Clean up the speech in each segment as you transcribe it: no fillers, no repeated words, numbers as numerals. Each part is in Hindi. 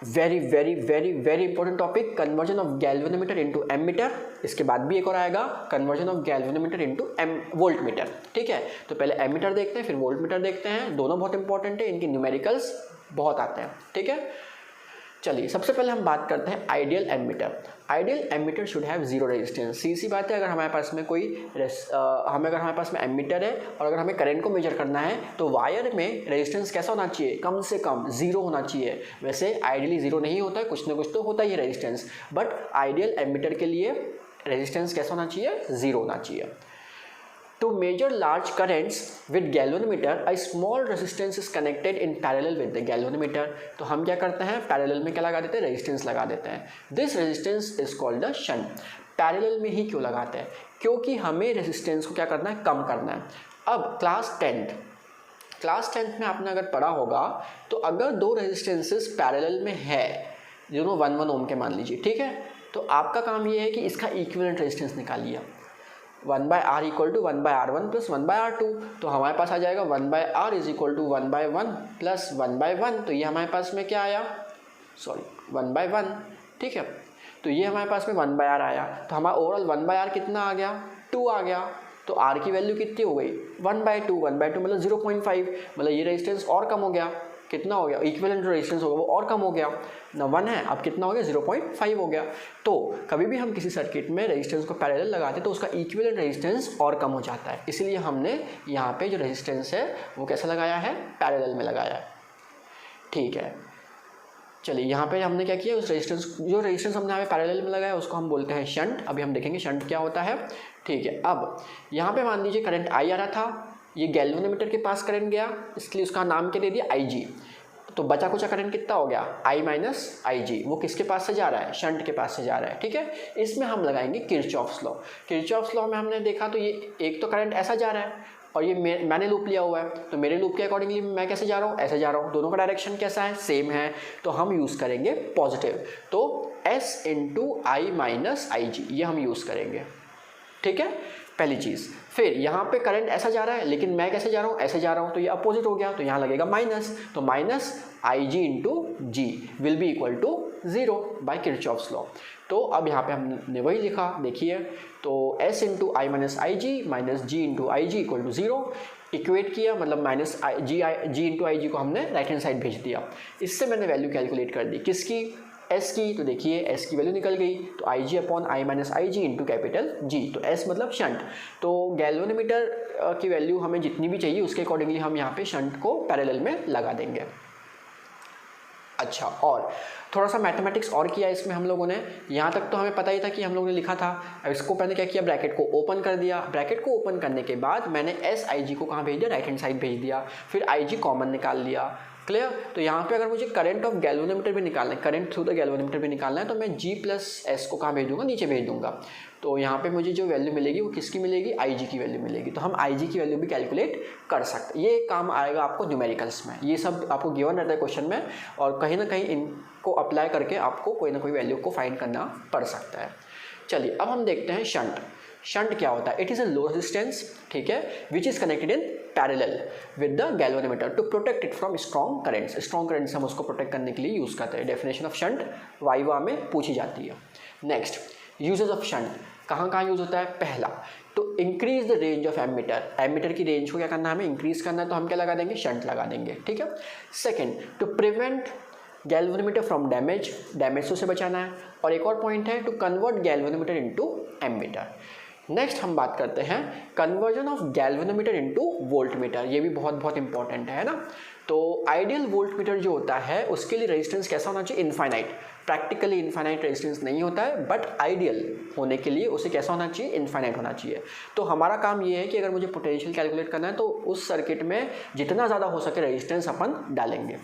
Very very very very important topic, conversion of galvanometer into ammeter. इसके बाद भी एक और आएगा, conversion of galvanometer into volt meter. ठीक है, तो पहले एमीटर देखते हैं फिर वोल्ट मीटर देखते हैं, दोनों बहुत इंपॉर्टेंट है, इनकी न्यूमेरिकल्स बहुत आते हैं। ठीक है, चलिए सबसे पहले हम बात करते हैं ideal ammeter. Ideal ammeter should have zero resistance. सी बात है, अगर हमारे पास में हमारे पास में एमीटर है और अगर हमें करंट को मेजर करना है तो वायर में रेजिस्टेंस कैसा होना चाहिए, कम से कम जीरो होना चाहिए। वैसे आइडियली जीरो नहीं होता है, कुछ ना कुछ तो होता ही है रेजिस्टेंस, बट आइडियल एमीटर के लिए रेजिस्टेंस कैसा होना चाहिए, जीरो होना चाहिए। To measure large currents with galvanometer, a small resistance is connected in parallel with the galvanometer। तो हम क्या करते हैं, पैरेलल में क्या लगा देते हैं, रेजिस्टेंस लगा देते हैं। This resistance is called the shunt. Parallel में ही क्यों लगाते हैं, क्योंकि हमें रेजिस्टेंस को क्या करना है, कम करना है। अब क्लास 10th में आपने अगर पढ़ा होगा तो अगर दो रेजिस्टेंसेस पैरेलल में है, दोनों 1 ओम के मान लीजिए, ठीक है, तो आपका काम ये है कि इसका इक्विवेलेंट रेजिस्टेंस निकालिए। 1/R equal to 1/R1 plus 1/R2, तो हमारे पास आ जाएगा 1/R is equal to 1/1 plus 1/1, तो ये हमारे पास में क्या आया, 1/1। ठीक है, तो ये हमारे पास में 1/R आया, तो हमारा ओवरऑल 1/R कितना आ गया, 2 आ गया। तो R की वैल्यू कितनी हो गई, 1/2 मतलब 0.5, मतलब ये रेजिस्टेंस और कम हो गया। कितना हो गया, इक्विवेलेंट रेजिस्टेंस होगा वो और कम हो गया ना, 1 है, अब कितना हो गया, 0.5 हो गया। तो कभी भी हम किसी सर्किट में रेजिस्टेंस को पैरेलल लगाते तो उसका इक्विवेलेंट रेजिस्टेंस और कम हो जाता है, इसलिए हमने यहाँ पे जो रेजिस्टेंस है वो कैसा लगाया है, पैरेलल में लगाया है। ठीक है, चलिए यहाँ पे हमने क्या किया, उस जो रेजिस्टेंस हमने यहाँ पे पैरेलल में लगाया उसको हम बोलते हैं शंट। अभी हम देखेंगे शंट क्या होता है। ठीक है, अब यहाँ पे मान लीजिए करंट आई आ रहा था, ये गैल्वेनोमीटर के पास करंट गया, इसलिए उसका नाम क्या दे दिया, IG। तो बचा कुचा करंट कितना हो गया, I माइनस IG। वो किसके पास से जा रहा है, शंट के पास से जा रहा है। ठीक है, इसमें हम लगाएंगे किरचॉफ्स लॉ। किरचॉफ्स लॉ में हमने देखा तो ये एक तो करंट ऐसा जा रहा है और ये मैंने लूप लिया हुआ है, तो मेरे लूप के अकॉर्डिंगली मैं कैसे जा रहा हूँ, ऐसे जा रहा हूँ, दोनों का डायरेक्शन कैसा है, सेम है, तो हम यूज़ करेंगे पॉजिटिव। तो S इंटू I माइनस IG ये हम यूज़ करेंगे। ठीक है, पहली चीज़। फिर यहाँ पे करंट ऐसा जा रहा है लेकिन मैं कैसे जा रहा हूँ, ऐसे जा रहा हूँ, तो ये अपोजिट हो गया, तो यहाँ लगेगा माइनस, तो minus IG into G will be equal to 0 by Kirchhoff's law. तो अब यहाँ पे हमने वही लिखा, देखिए, तो S इंटू I minus IG minus G into IG equal to 0, equate किया, मतलब माइनस G इंटू IG को हमने राइट हैंड साइड भेज दिया। इससे मैंने वैल्यू कैलकुलेट कर दी, किसकी, S की। तो देखिए S की वैल्यू निकल गई, तो IG upon I minus IG into capital G, तो S मतलब शंट। तो गैल्वेनोमीटर की वैल्यू हमें जितनी भी चाहिए उसके अकॉर्डिंगली हम यहाँ पे शंट को पैरेलल में लगा देंगे। अच्छा, और थोड़ा सा मैथमेटिक्स और किया इसमें हम लोगों ने। यहाँ तक तो हमें पता ही था कि हम लोगों ने लिखा था। अब इसको मैंने क्या किया, ब्रैकेट को ओपन कर दिया। ब्रैकेट को ओपन करने के बाद मैंने SIG को कहाँ भेज दिया, राइट हैंड साइड भेज दिया। फिर IG कॉमन निकाल लिया। क्लियर। तो यहाँ पे अगर मुझे करंट ऑफ गैल्वेनोमीटर भी निकालना है, करंट थ्रू द गैल्वेनोमीटर भी निकालना है, तो मैं G प्लस S को कहाँ भेज दूँगा, नीचे भेज दूँगा। तो यहाँ पे मुझे जो वैल्यू मिलेगी वो किसकी मिलेगी, IG की वैल्यू मिलेगी। तो हम IG की वैल्यू भी कैलकुलेट कर सकते हैं। ये काम आएगा आपको न्यूमेरिकल्स में, ये सब आपको गिवन रहता है क्वेश्चन में, और कहीं ना कहीं इनको अप्लाई करके आपको कोई ना कोई वैल्यू को फाइंड करना पड़ सकता है। चलिए अब हम देखते हैं शंट। शंट क्या होता है, it is a low resistance, ठीक है, which is connected in parallel with the galvanometer to protect it from strong currents. Strong currents हम उसको प्रोटेक्ट करने के लिए यूज़ करते हैं। डेफिनेशन ऑफ शंट वाइवा में पूछी जाती है। नेक्स्ट, यूजेस ऑफ शंट कहाँ कहाँ यूज़ होता है। पहला, तो increase the range of ammeter. Ammeter की रेंज को क्या करना है, हमें इंक्रीज करना है, तो हम क्या लगा देंगे, शंट लगा देंगे, ठीक है। Second, to prevent galvanometer from damage, damage से बचाना है। और एक और पॉइंट है, to convert galvanometer into ammeter. Next हम बात करते हैं conversion of galvanometer into voltmeter. ये भी बहुत बहुत इंपॉर्टेंट है ना। तो आइडियल वोल्टमीटर जो होता है उसके लिए रेजिस्टेंस कैसा होना चाहिए, इनफाइनाइट। प्रैक्टिकली इनफाइनाइट रेजिस्टेंस नहीं होता है, बट आइडियल होने के लिए उसे कैसा होना चाहिए, इनफाइनाइट होना चाहिए। तो हमारा काम ये है कि अगर मुझे पोटेंशियल कैलकुलेट करना है तो उस सर्किट में जितना ज़्यादा हो सके रेजिस्टेंस अपन डालेंगे।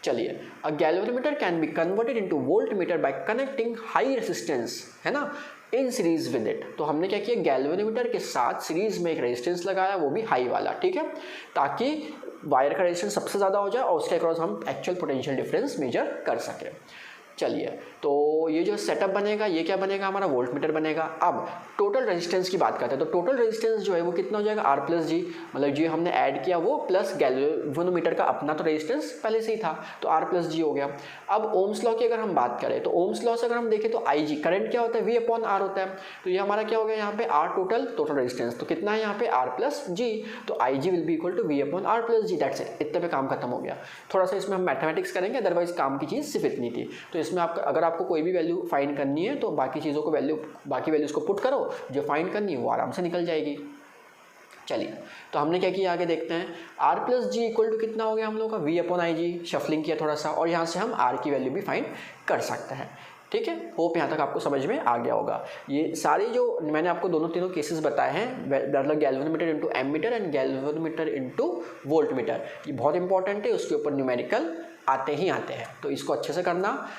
चलिए, अ galvanometer can be converted into voltmeter bye connecting high resistance, है ना, इन सीरीज विद इट। तो हमने क्या किया, गैल्वेनोमीटर के साथ सीरीज में एक रेजिस्टेंस लगाया, वो भी हाई वाला, ठीक है, ताकि वायर का रेजिस्टेंस सबसे ज़्यादा हो जाए और उसके अक्रॉस हम एक्चुअल पोटेंशियल डिफरेंस मेजर कर सकें। चलिए, तो ये जो सेटअप बनेगा ये क्या बनेगा, हमारा वोल्ट मीटर बनेगा। अब टोटल रेजिस्टेंस की बात करते हैं, तो टोटल रेजिस्टेंस जो है वो कितना हो जाएगा, R प्लस जी, मतलब जो हमने ऐड किया वो प्लस गैल्वेनोमीटर का अपना तो रेजिस्टेंस पहले से ही था, तो R प्लस जी हो गया। अब ओम्स लॉ की अगर हम बात करें, तो ओम्स लॉ से अगर हम देखें तो IG करंट क्या होता है, V अपॉन R होता है, तो ये हमारा क्या हो गया यहाँ पे R टोटल रेजिस्टेंस, तो कितना है यहाँ पे R प्लस जी, तो IG will be equal to V upon R plus G, that's it, इतने पे काम खत्म हो गया। थोड़ा सा इसमें हम मैथमेटिक्स करेंगे, अदरवाइज काम की चीज़ सिर्फ इतनी थी। तो इसमें आप अगर आपको कोई भी वैल्यू फाइंड करनी है तो बाकी चीज़ों को बाकी वैल्यूज़ को पुट करो, जो फाइंड करनी है वो आराम से निकल जाएगी। चलिए, तो हमने क्या किया आगे देखते हैं। R plus G equal to कितना हो गया हम लोग का, V अपॉन IG, शफलिंग किया थोड़ा सा, और यहाँ से हम R की वैल्यू भी फाइंड कर सकते हैं। ठीक है, होप यहाँ तक आपको समझ में आ गया होगा। ये सारी जो मैंने आपको दोनों तीनों केसेस बताए हैं, मतलब galvanometer into ammeter and galvanometer into voltmeter, ये बहुत इंपॉर्टेंट है, उसके ऊपर न्यूमेरिकल आते ही आते हैं, तो इसको अच्छे से करना।